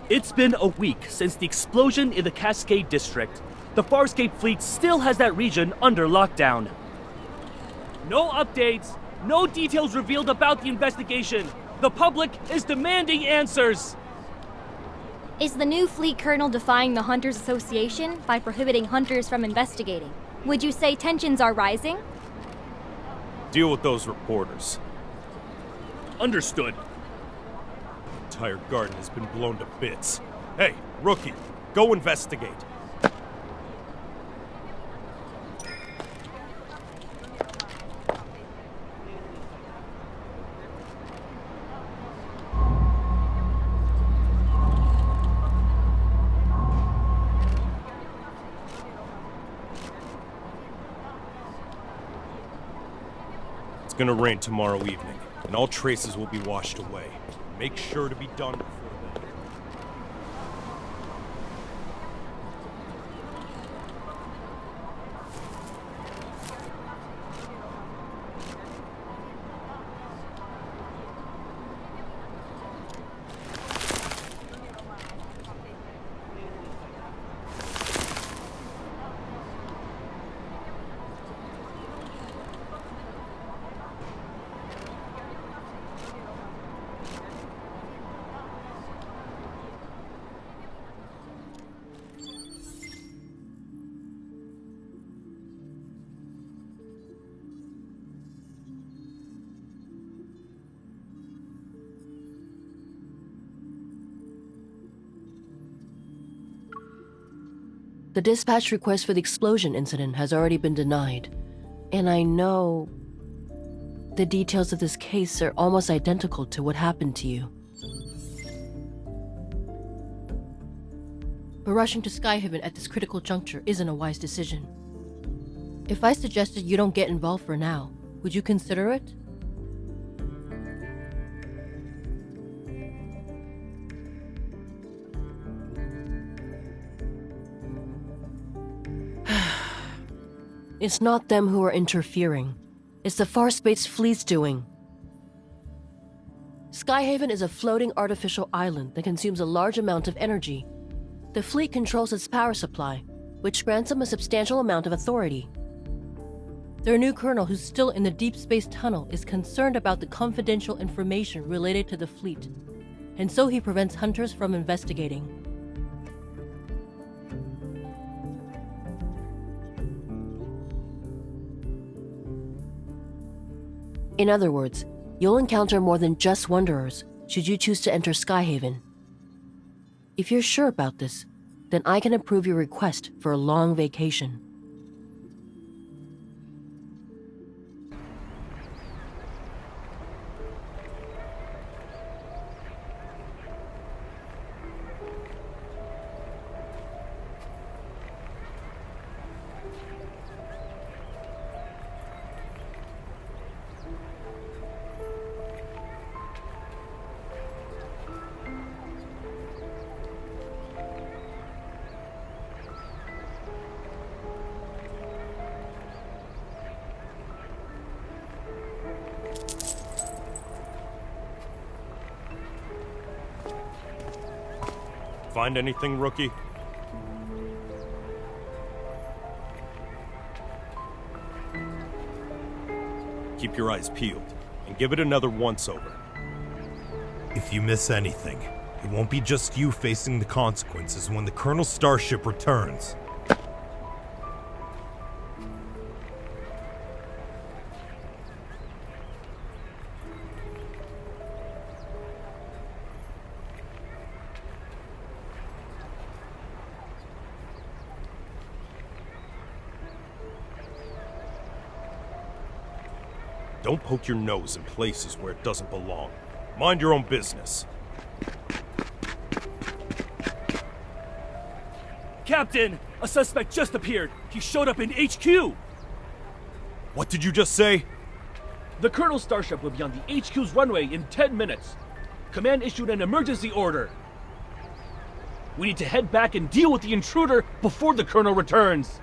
It's been a week since the explosion in the Cascade District. The Farscape fleet still has that region under lockdown. No updates, no details revealed about the investigation. The public is demanding answers. Is the new fleet colonel defying the Hunters Association by prohibiting hunters from investigating? Would you say tensions are rising? Deal with those reporters. Understood. The entire garden has been blown to bits. Hey, rookie, go investigate. It's gonna rain tomorrow evening, and all traces will be washed away. Make sure to be done before then. The dispatch request for the explosion incident has already been denied, and I know the details of this case are almost identical to what happened to you. But rushing to Skyhaven at this critical juncture isn't a wise decision. If I suggested you don't get involved for now, would you consider it? It's not them who are interfering. It's the Farspace fleet's doing. Skyhaven is a floating artificial island that consumes a large amount of energy. The fleet controls its power supply, which grants them a substantial amount of authority. Their new colonel, who's still in the Deepspace tunnel, is concerned about the confidential information related to the fleet, and so he prevents hunters from investigating. In other words, you'll encounter more than just Wanderers should you choose to enter Skyhaven. If you're sure about this, then I can approve your request for a long vacation. Find anything, rookie? Keep your eyes peeled, and give it another once-over. If you miss anything, it won't be just you facing the consequences when the Colonel's starship returns. Don't poke your nose in places where it doesn't belong. Mind your own business. Captain, a suspect just appeared. He showed up in HQ. What did you just say? The Colonel's starship will be on the HQ's runway in 10 minutes. Command issued an emergency order. We need to head back and deal with the intruder before the Colonel returns.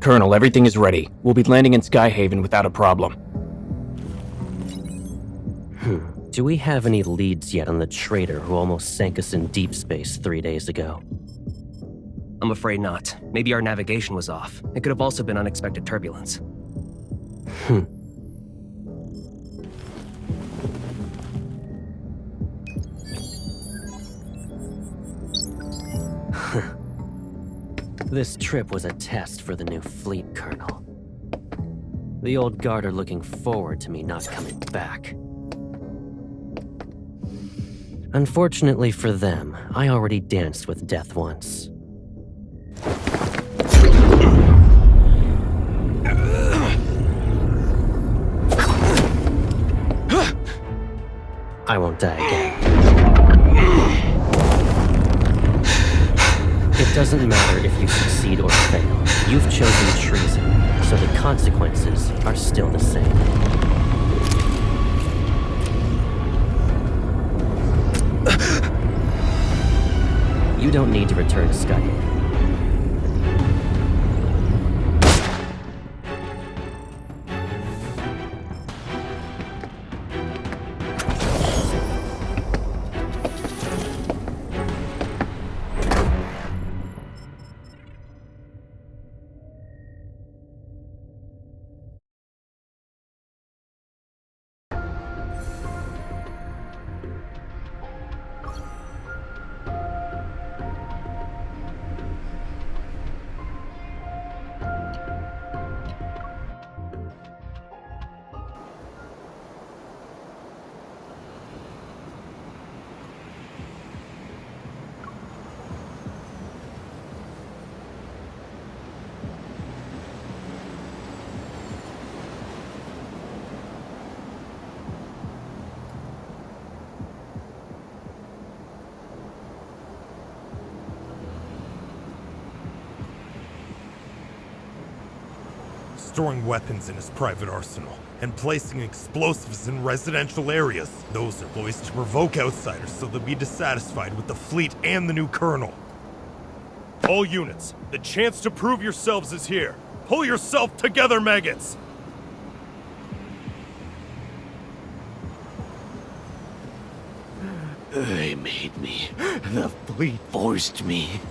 Colonel, everything is ready. We'll be landing in Skyhaven without a problem. Do we have any leads yet on the traitor who almost sank us in deep space 3 days ago? I'm afraid not. Maybe our navigation was off. It could have also been unexpected turbulence. This trip was a test for the new fleet, Colonel. The old guard are looking forward to me not coming back. Unfortunately for them, I already danced with death once. I won't die again. It doesn't matter if you succeed or fail. You've chosen treason, so the consequences are still the same. You don't need to return to Skyward. Storing weapons in his private arsenal, and placing explosives in residential areas. Those are poised to provoke outsiders so they'll be dissatisfied with the fleet and the new colonel. All units, the chance to prove yourselves is here. Pull yourself together, maggots! They made me. The fleet forced me.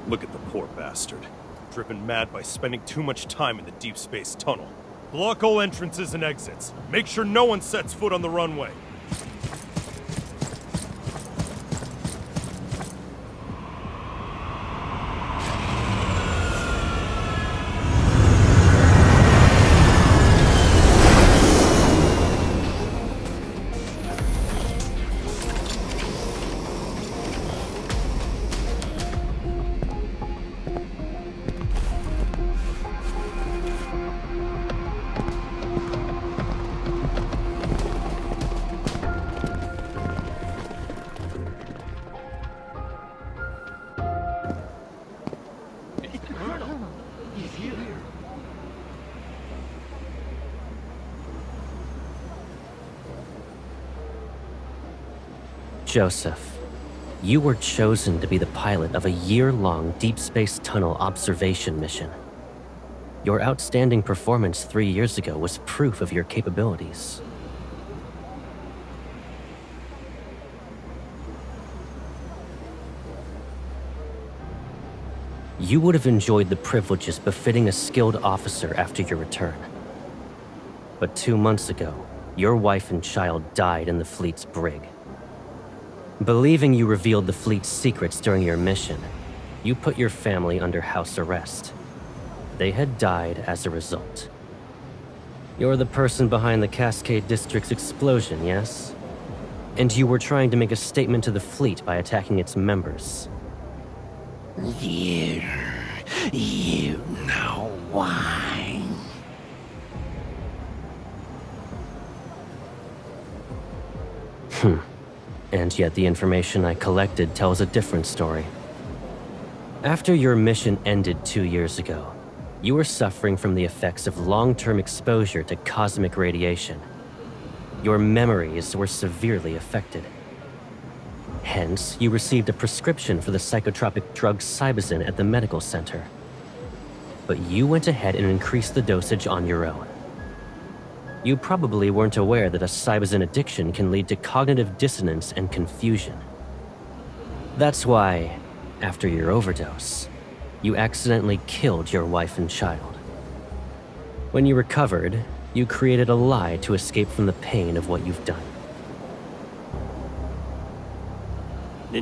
Look at the poor bastard. Driven mad by spending too much time in the deep space tunnel. Block all entrances and exits. Make sure no one sets foot on the runway. Joseph, you were chosen to be the pilot of a year-long deep space tunnel observation mission. Your outstanding performance 3 years ago was proof of your capabilities. You would have enjoyed the privileges befitting a skilled officer after your return. But 2 months ago, your wife and child died in the fleet's brig. Believing you revealed the fleet's secrets during your mission, you put your family under house arrest. They had died as a result. You're the person behind the Cascade District's explosion, yes? And you were trying to make a statement to the fleet by attacking its members. You know why. And yet the information I collected tells a different story. After your mission ended 2 years ago, you were suffering from the effects of long-term exposure to cosmic radiation. Your memories were severely affected. Hence, you received a prescription for the psychotropic drug Cybazin at the medical center. But you went ahead and increased the dosage on your own. You probably weren't aware that a Cybazin addiction can lead to cognitive dissonance and confusion. That's why, after your overdose, you accidentally killed your wife and child. When you recovered, you created a lie to escape from the pain of what you've done.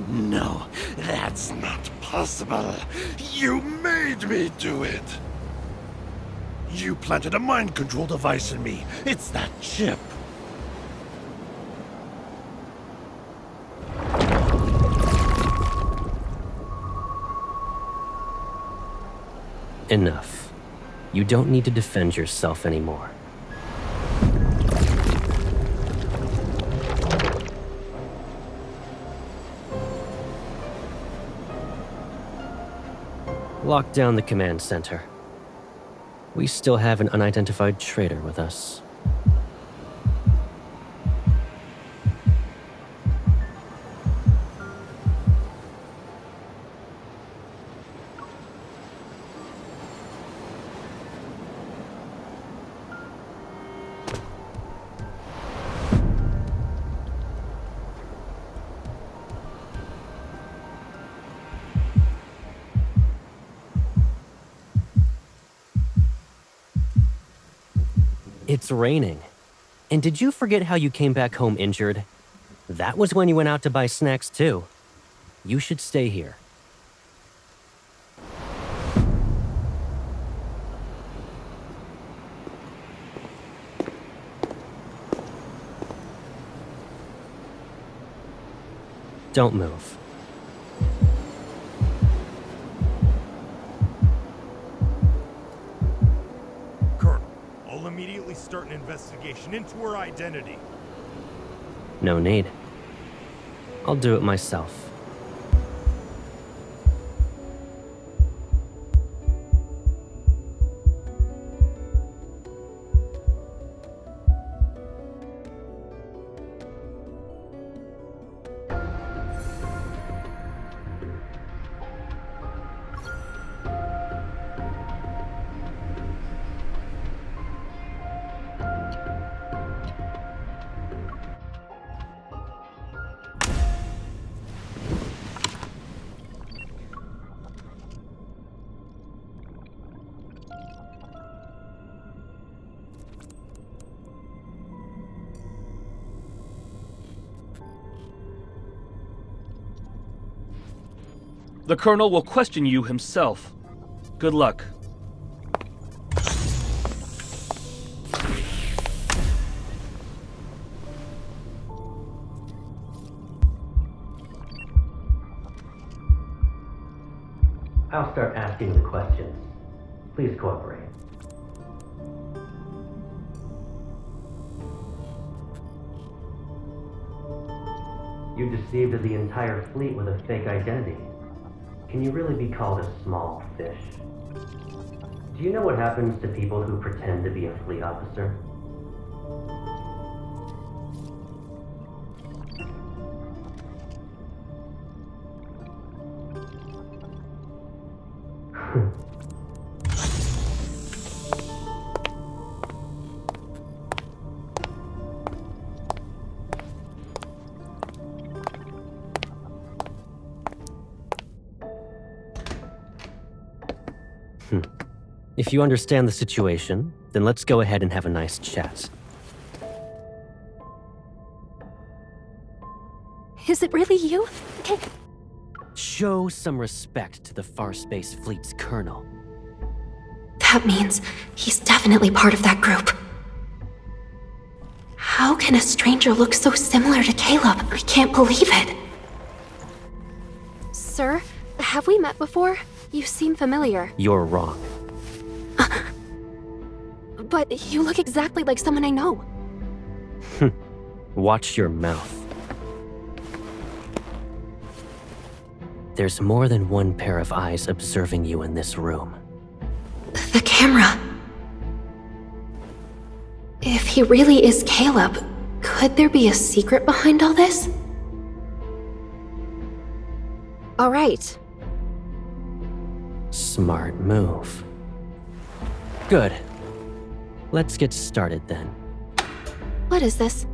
No, that's not possible. You made me do it. You planted a mind control device in me. It's that chip. Enough. You don't need to defend yourself anymore. Lock down the command center. We still have an unidentified traitor with us. It's raining. And did you forget how you came back home injured? That was when you went out to buy snacks too. You should stay here. Don't move. Immediately start an investigation into her identity. No need. I'll do it myself. The Colonel will question you himself. Good luck. I'll start asking the questions. Please cooperate. You deceived the entire fleet with a fake identity. Can you really be called a small fish? Do you know what happens to people who pretend to be a fleet officer? If you understand the situation, then let's go ahead and have a nice chat. Is it really you? Okay. Show some respect to the Farspace Fleet's colonel. That means he's definitely part of that group. How can a stranger look so similar to Caleb? I can't believe it. Sir, have we met before? You seem familiar. You're wrong. But you look exactly like someone I know. Watch your mouth. There's more than one pair of eyes observing you in this room. The camera. If he really is Caleb, could there be a secret behind all this? All right. Smart move. Good. Let's get started then. What is this?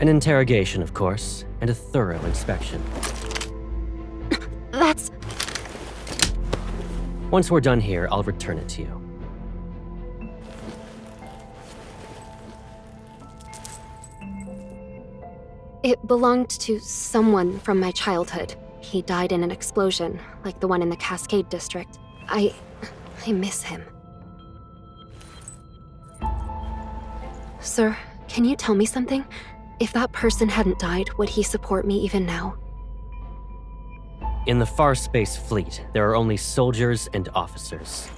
An interrogation, of course, and a thorough inspection. That's... Once we're done here, I'll return it to you. It belonged to someone from my childhood. He died in an explosion, like the one in the Cascade District. I miss him. Sir, can you tell me something? If that person hadn't died, would he support me even now? In the Far Space Fleet, there are only soldiers and officers.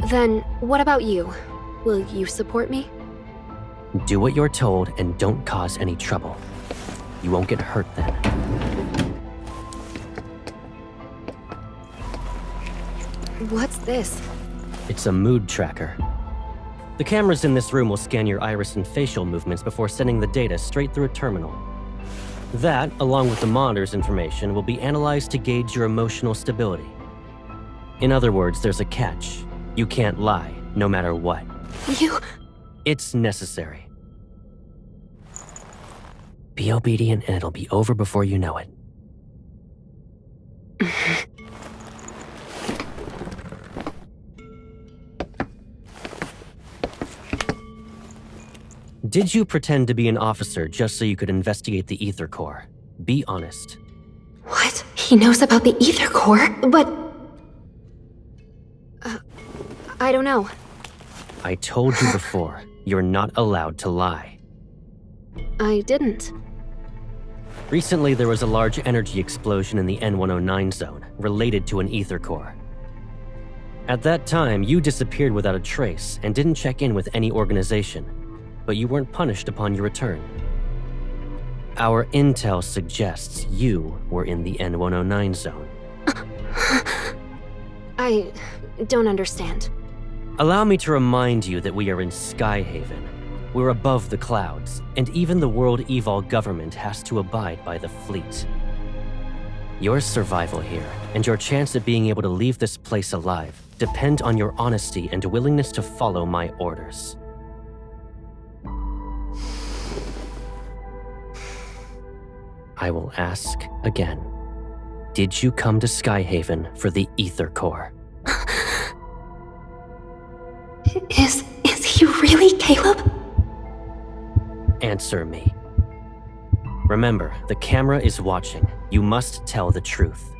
Then, what about you? Will you support me? Do what you're told and don't cause any trouble. You won't get hurt then. What's this? It's a mood tracker. The cameras in this room will scan your iris and facial movements before sending the data straight through a terminal. That, along with the monitor's information, will be analyzed to gauge your emotional stability. In other words, there's a catch. You can't lie, no matter what. You... It's necessary. Be obedient and it'll be over before you know it. Did you pretend to be an officer just so you could investigate the Ether Core? Be honest. What? He knows about the Ether Core? But... I don't know. I told you before, you're not allowed to lie. I didn't. Recently, there was a large energy explosion in the N109 zone, related to an Ether Core. At that time, you disappeared without a trace and didn't check in with any organization, but you weren't punished upon your return. Our intel suggests you were in the N109 zone. I don't understand. Allow me to remind you that we are in Skyhaven. We're above the clouds, and even the World Evol government has to abide by the fleet. Your survival here, and your chance at being able to leave this place alive, depend on your honesty and willingness to follow my orders. I will ask again. Did you come to Skyhaven for the Ether Core? Is he really Caleb? Answer me. Remember, the camera is watching. You must tell the truth.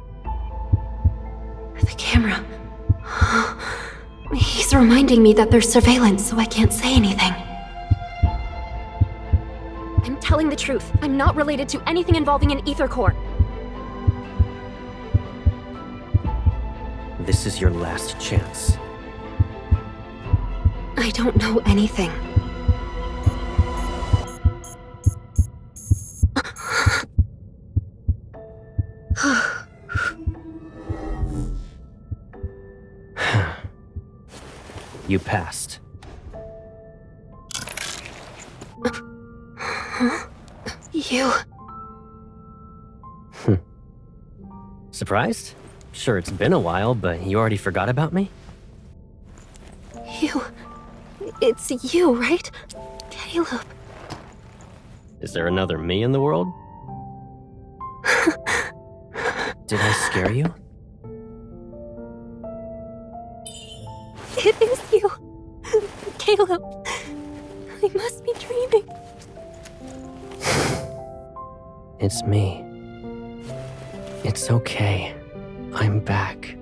The camera. He's reminding me that there's surveillance, so I can't say anything. I'm telling the truth. I'm not related to anything involving an Ether Core. This is your last chance. I don't know anything. You passed. You... Surprised? Sure, it's been a while, but you already forgot about me? It's you, right? Caleb. Is there another me in the world? Did I scare you? It is you. Caleb. I must be dreaming. It's me. It's okay. I'm back.